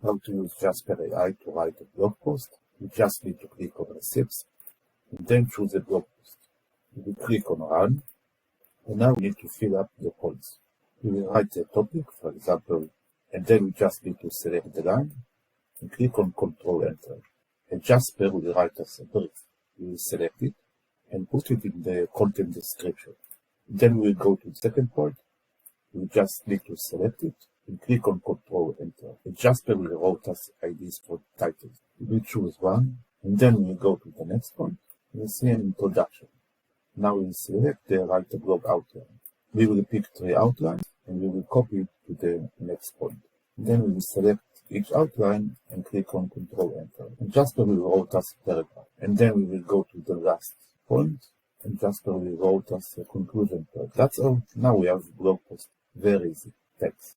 How to use Jasper AI to write a blog post. You just need to click on Receipts and then choose a blog post. You will click on Run, and now we need to fill up the points. We will write a topic, for example, and then we just need to select the line and click on Ctrl Enter. And Jasper will write us a brief. We will select it and put it in the content description. Then we will go to the second point. We just need to select it and click on Ctrl Enter. And Jasper will write us IDs for titles. We will choose one, and then we will go to the next point. We will see an introduction. Now we will select the write a blog outline. We will pick 3 outlines and we will copy it to the next point. Then we will select each outline and click on Ctrl Enter. And Jasper will write us a paragraph. And then we will go to the last point and Jasper will write us a conclusion part. That's all. Now we have a blog post. Very easy. Thanks.